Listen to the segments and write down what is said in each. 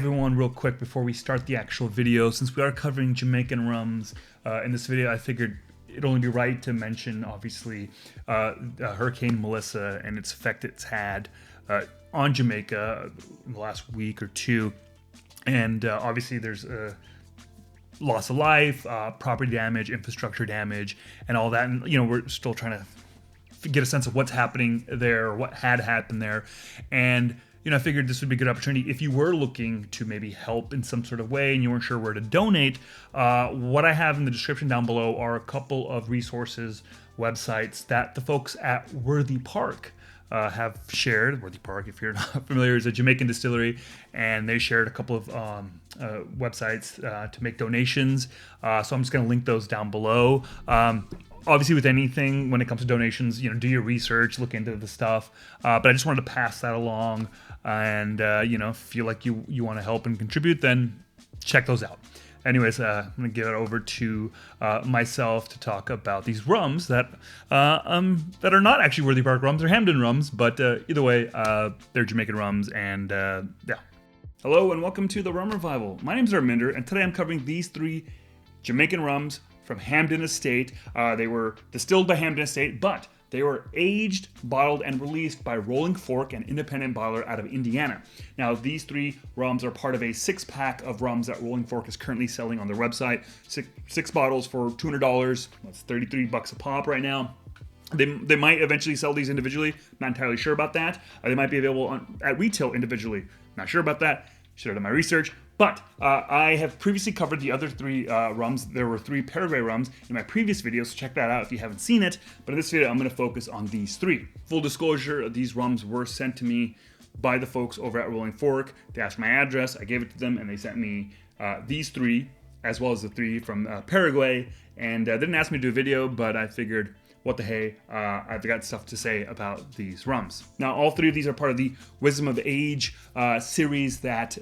Everyone, real quick before we start the actual video, since we are covering Jamaican rums in this video, I figured it'd only be right to mention, obviously, Hurricane Melissa and its effect it's had on Jamaica in the last week or two. And obviously there's loss of life, property damage, infrastructure damage, and all that. And, we're still trying to get a sense of what's happening there, or what had happened there. And I figured this would be a good opportunity if you were looking to maybe help in some sort of way and you weren't sure where to donate. What I have in the description down below are a couple of resources, websites that the folks at Worthy Park have shared. Worthy Park, if you're not familiar, is a Jamaican distillery, and they shared a couple of websites to make donations. So I'm just going to link those down below. Obviously, with anything, when it comes to donations, do your research, look into the stuff. But I just wanted to pass that along, and feel like you want to help and contribute, then check those out. Anyways, I'm gonna give it over to myself to talk about these rums that are not actually Worthy Park rums; they're Hampden rums. But either way, they're Jamaican rums, and yeah. Hello and welcome to the Rum Revival. My name is Arminder, and today I'm covering these three Jamaican rums from Hampden Estate. They were distilled by Hampden Estate, but they were aged, bottled, and released by Rolling Fork, an independent bottler out of Indiana. Now, these three rums are part of a 6-pack of rums that Rolling Fork is currently selling on their website. Six bottles for $200. That's $33 a pop right now. They might eventually sell these individually. Not entirely sure about that. They might be available at retail individually. Not sure about that. Should have done my research. But I have previously covered the other three rums. There were 3 Paraguay rums in my previous video, so check that out if you haven't seen it. But in this video, I'm going to focus on these 3. Full disclosure, these rums were sent to me by the folks over at Rolling Fork. They asked my address, I gave it to them, and they sent me these 3, as well as the 3 from Paraguay. And they didn't ask me to do a video, but I figured, what the hey, I've got stuff to say about these rums. Now, all 3 of these are part of the Wisdom of Age series that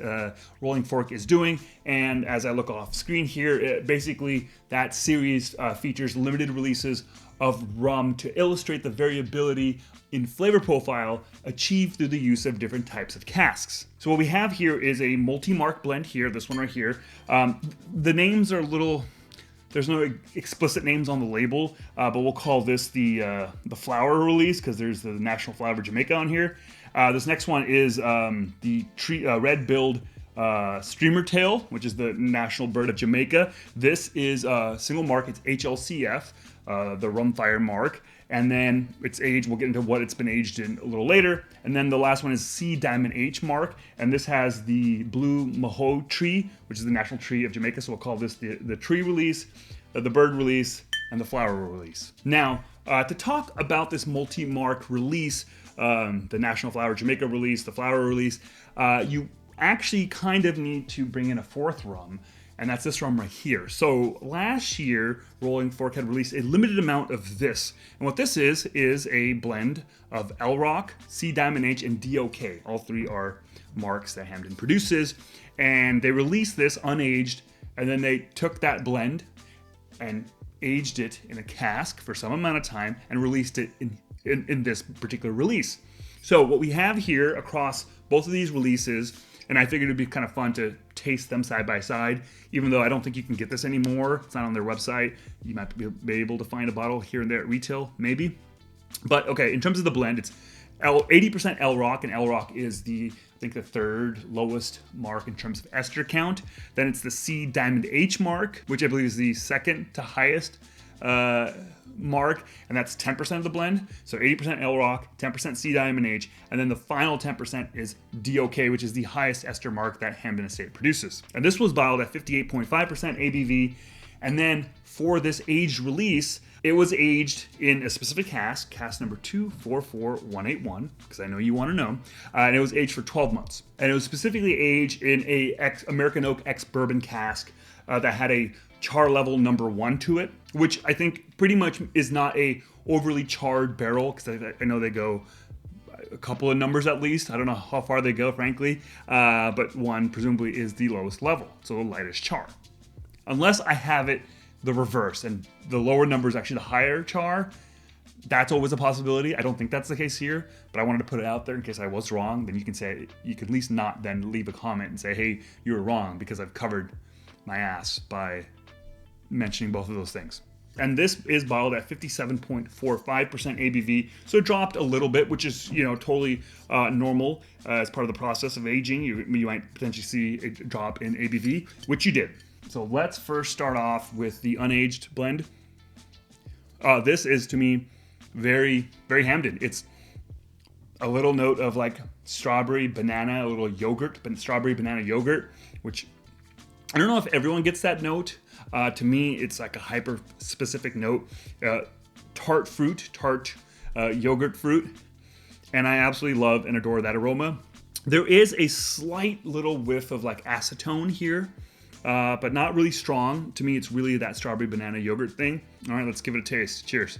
Rolling Fork is doing. And as I look off screen here, basically that series features limited releases of rum to illustrate the variability in flavor profile achieved through the use of different types of casks. So what we have here is a multi-mark blend here, this one right here. The names are a little... There's no explicit names on the label, but we'll call this the flower release because there's the national flower of Jamaica on here. This next one is the red-billed streamer tail, which is the national bird of Jamaica. This is single mark. It's HLCF, the rum fire mark. And then its age, we'll get into what it's been aged in a little later. And then the last one is C Diamond H mark. And this has the blue maho tree, which is the national tree of Jamaica. So we'll call this the tree release, the bird release, and the flower release. Now, to talk about this multi-mark release, the National Flower of Jamaica release, the flower release, you actually kind of need to bring in a 4th rum. And that's this rum right here. So last year, Rolling Fork had released a limited amount of this. And what this is a blend of LROK, C Diamond H, and DOK. All 3 are marks that Hampden produces. And they released this unaged, and then they took that blend and aged it in a cask for some amount of time and released it in this particular release. So what we have here across both of these releases, and I figured it'd be kind of fun to taste them side by side, even though I don't think you can get this anymore. It's not on their website. You might be able to find a bottle here and there at retail, maybe. But okay, in terms of the blend, it's 80% LROK, and LROK is the 3rd lowest mark in terms of ester count. Then it's the C Diamond H mark, which I believe is the 2nd to highest mark, and that's 10% of the blend. So 80% LROK, 10% C Diamond H, and then the final 10% is DOK, which is the highest ester mark that Hampden Estate produces. And this was bottled at 58.5% ABV, and then for this aged release, it was aged in a specific cask number 244181, because I know you want to know, and it was aged for 12 months. And it was specifically aged in a American Oak ex-bourbon cask that had a char level number 1 to it, which I think pretty much is not a overly charred barrel, because I know they go a couple of numbers at least. I don't know how far they go, frankly, but 1 presumably is the lowest level, so the lightest char. Unless I have it the reverse, and the lower number is actually the higher char, That's always a possibility. I don't think that's the case here, but I wanted to put it out there in case I was wrong. Then you can at least not then leave a comment and say, hey, you were wrong, because I've covered my ass by mentioning both of those things. And this is bottled at 57.45% ABV, so it dropped a little bit, which is totally normal as part of the process of aging. You might potentially see a drop in ABV, which you did. So let's first start off with the unaged blend. This is, to me, very, very Hampden. It's a little note of like strawberry, banana, a little yogurt, but strawberry, banana yogurt, which I don't know if everyone gets that note. To me, it's like a hyper specific note. Tart fruit, yogurt fruit. And I absolutely love and adore that aroma. There is a slight little whiff of like acetone here, but not really strong. To me, it's really that strawberry banana yogurt thing. All right, let's give it a taste. Cheers.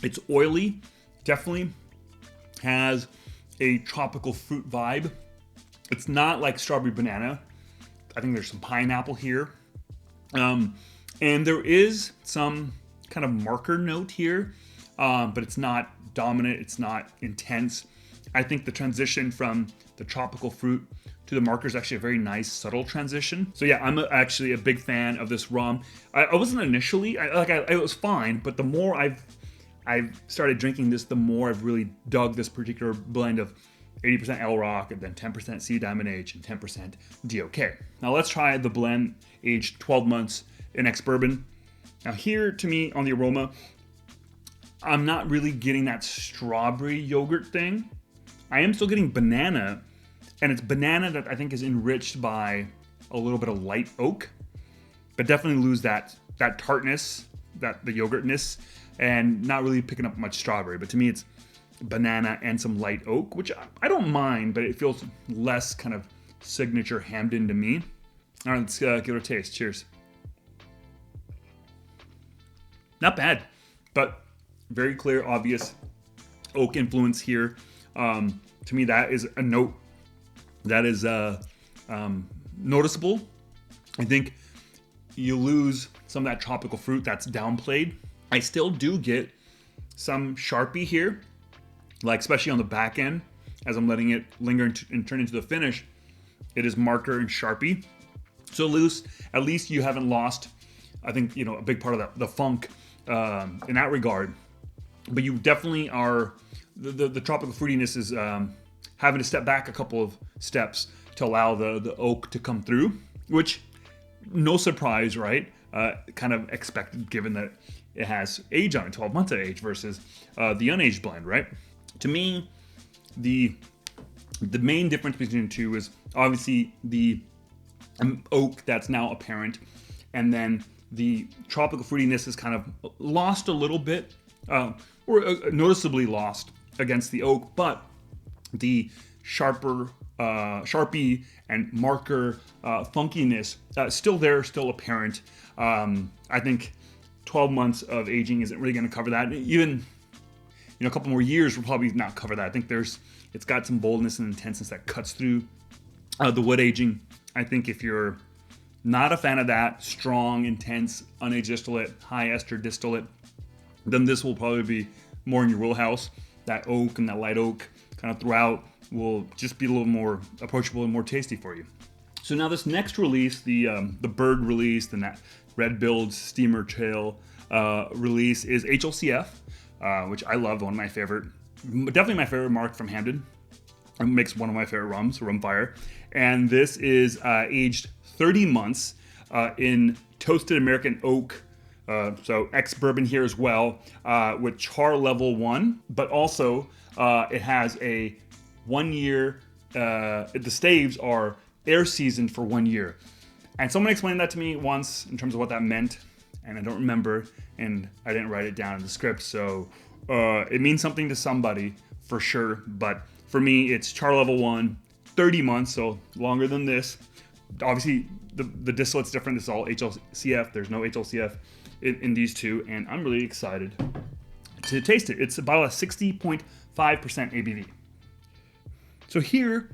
It's oily, definitely has a tropical fruit vibe. It's not like strawberry banana. I think there's some pineapple here. And there is some kind of marker note here, but it's not dominant, it's not intense. I think the transition from the tropical fruit to the marker is actually a very nice, subtle transition. So yeah, I'm actually a big fan of this rum. I wasn't initially, it was fine, but the more I've started drinking this, the more I've really dug this particular blend of 80% LROK and then 10% C Diamond H and 10% DOK. Now let's try the blend aged 12 months in ex-bourbon. Now here, to me, on the aroma, I'm not really getting that strawberry yogurt thing. I am still getting banana, and it's banana that I think is enriched by a little bit of light oak, but definitely lose that tartness, the yogurtness, and not really picking up much strawberry. But to me, it's banana and some light oak, which I don't mind, but it feels less kind of signature Hampden to me. All right, let's give it a taste. Cheers. Not bad, but very clear, obvious oak influence here. To me, that is a note that is noticeable. I think you lose some of that tropical fruit that's downplayed. I still do get some Sharpie here, like especially on the back end, as I'm letting it linger and turn into the finish. It is marker and Sharpie. So at least you haven't lost, I think, a big part of the funk in that regard. But you definitely are, the tropical fruitiness is having to step back a couple of steps to allow the oak to come through, which, no surprise, right? Kind of expected, given that it has age on it, 12 months of age versus the unaged blend, right? To me, the main difference between the two is obviously the oak that's now apparent, and then the tropical fruitiness is kind of lost a little bit, or noticeably lost against the oak, but the Sharpie and marker funkiness still there, still apparent. I think 12 months of aging isn't really going to cover that. Even a couple more years will probably not cover that. I think it's got some boldness and intenseness that cuts through the wood aging. I think if you're not a fan of that strong, intense, unaged distillate, high ester distillate, then this will probably be more in your wheelhouse. That oak and that light oak kind of throughout will just be a little more approachable and more tasty for you. So now this next release, the bird release, and that red-billed steamer tail release is HLCF, which I love, one of my favorite, definitely my favorite mark from Hampden. It makes one of my favorite rums, Rum Fire. And this is aged 30 months in toasted American oak, so ex-bourbon here as well, with char level 1, but also it has a 1 year, the staves are air seasoned for 1 year. And someone explained that to me once in terms of what that meant, and I don't remember, and I didn't write it down in the script, so it means something to somebody for sure, but for me, it's char level 1, 30 months, so longer than this. Obviously, the distillate's different. This is all HLCF. There's no HLCF in these two, and I'm really excited to taste it. It's about a 60.5% ABV. So here,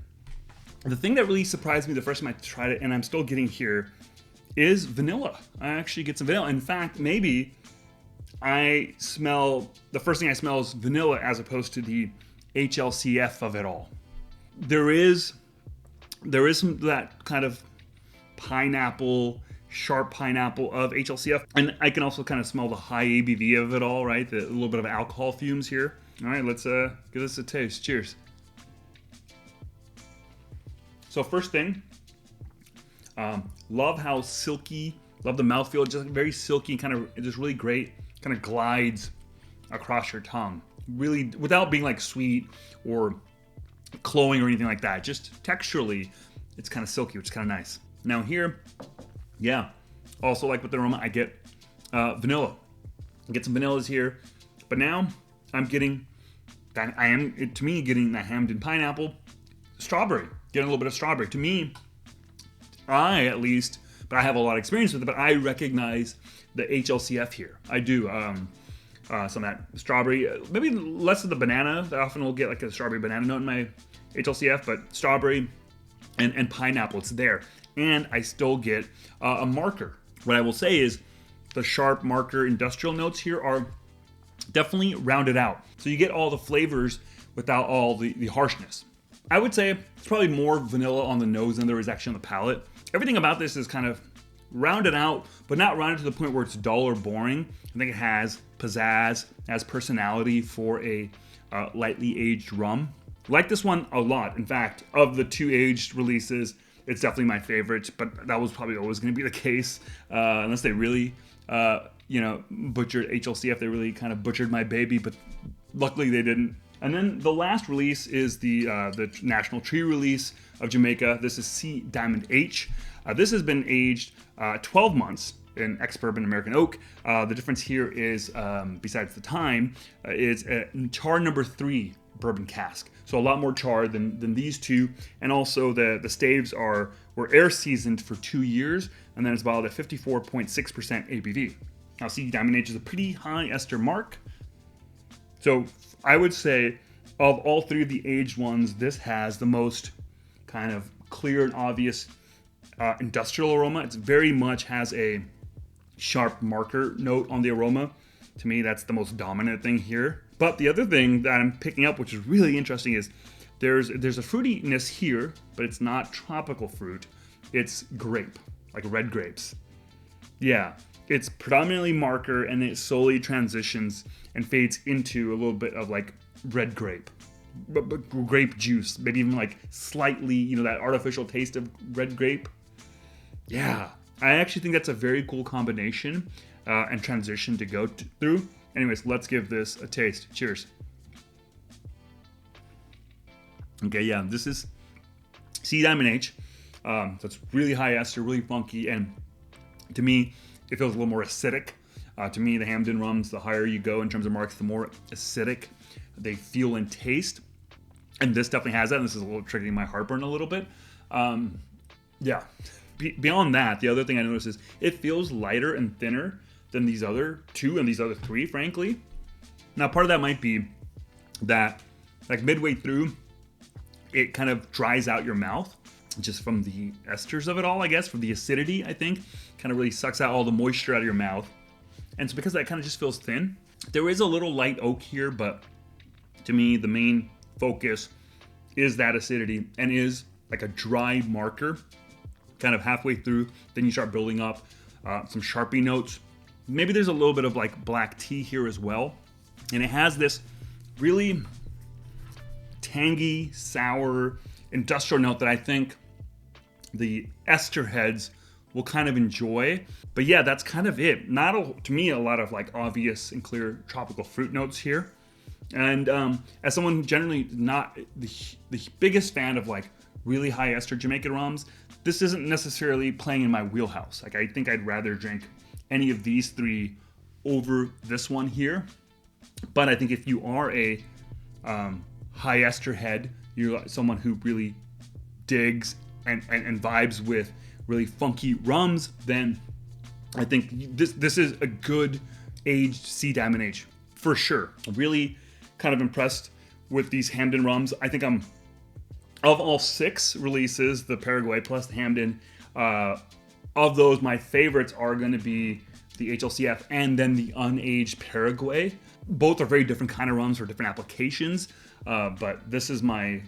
the thing that really surprised me the first time I tried it, and I'm still getting here, is vanilla. I actually get some vanilla. In fact, maybe the first thing I smell is vanilla as opposed to the HLCF of it all. There is some that kind of sharp pineapple of HLCF, and I can also kind of smell the high ABV of it all, right? A little bit of alcohol fumes here. All right, let's give this a taste. Cheers. So first thing, love how silky, love the mouthfeel, just very silky, kind of just really great, kind of glides across your tongue. Really, without being like sweet or cloying or anything like that. Just texturally, it's kind of silky, which is kind of nice. Now here, yeah, also like with the aroma, I get vanilla. I get some vanillas here, but now I'm getting that getting that Hampden pineapple, strawberry, getting a little bit of strawberry. To me, I at least, but I have a lot of experience with it, but I recognize the HLCF here. I do. Some of that strawberry, maybe less of the banana. I often will get like a strawberry banana note in my HLCF, but strawberry and pineapple, it's there. And I still get a marker. What I will say is the sharp marker industrial notes here are definitely rounded out. So you get all the flavors without all the harshness. I would say it's probably more vanilla on the nose than there is actually on the palate. Everything about this is kind of rounded out, but not rounded to the point where it's dull or boring. I think it has pizzazz, has personality for a lightly aged rum. Like this one a lot. In fact, of the 2 aged releases, it's definitely my favorite, but that was probably always going to be the case, unless they really, butchered HLCF. They really kind of butchered my baby, but luckily they didn't. And then the last release is the National Tree release of Jamaica. This is C Diamond H. This has been aged 12 months in ex-bourbon American oak. The difference here is, besides the time, is a char number 3 bourbon cask. So a lot more char than these two. And also the staves were air seasoned for 2 years, and then it's bottled at 54.6% ABV. Now C Diamond H is a pretty high ester mark. So I would say of all 3 of the aged ones, this has the most kind of clear and obvious industrial aroma. It's very much has a sharp marker note on the aroma. To me, that's the most dominant thing here. But the other thing that I'm picking up, which is really interesting, is there's a fruitiness here, but it's not tropical fruit. It's grape, like red grapes. Yeah, it's predominantly marker, and it slowly transitions and fades into a little bit of like red grape. But grape juice, maybe even like slightly, that artificial taste of red grape. Yeah, I actually think that's a very cool combination and transition to go through. Anyways, let's give this a taste. Cheers. Okay, yeah, this is C Diamond H. So it's really high ester, really funky, and to me, it feels a little more acidic. To me, the Hampden rums, the higher you go in terms of marks, the more acidic they feel and taste. And this definitely has that, and this is a little triggering my heartburn a little bit. Yeah. Beyond that, the other thing I noticed is it feels lighter and thinner than these other 2 and these other 3, frankly. Now, part of that might be that, like midway through, it kind of dries out your mouth, just from the esters of it all, I guess, from the acidity, I think. Kind of really sucks out all the moisture out of your mouth. And it's because that kind of just feels thin. There is a little light oak here, but to me, the main focus is that acidity and is like a dry marker. Kind of halfway through, then you start building up some Sharpie notes. Maybe there's a little bit of like black tea here as well. And it has this really tangy, sour, industrial note that I think the ester heads will kind of enjoy. But yeah, that's kind of it. To me, a lot of like obvious and clear tropical fruit notes here. And as someone generally not the biggest fan of like really high ester Jamaican rums, this isn't necessarily playing in my wheelhouse. Like I think I'd rather drink any of these 3 over this one here. But I think if you are a high ester head, you're someone who really digs and vibes with really funky rums, then I think this is a good aged C Diamond H for sure. I'm really kind of impressed with these Hampden rums. I think I'm of all 6 releases, the Paraguay plus the Hampden, of those, my favorites are going to be the HLCF, and then the unaged Paraguay. Both are very different kind of rums for different applications, but this is my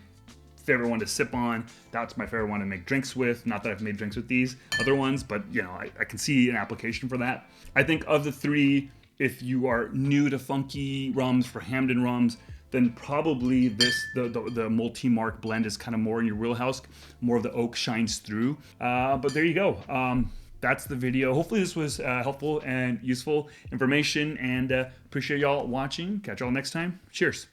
favorite one to sip on. That's my favorite one to make drinks with. Not that I've made drinks with these other ones, but you know, I can see an application for that. I think of the three, if you are new to funky rums for Hampden rums, then probably the multi-mark blend is kind of more in your wheelhouse. More of the oak shines through. But there you go. That's the video. Hopefully this was helpful and useful information, and appreciate y'all watching. Catch y'all next time. Cheers.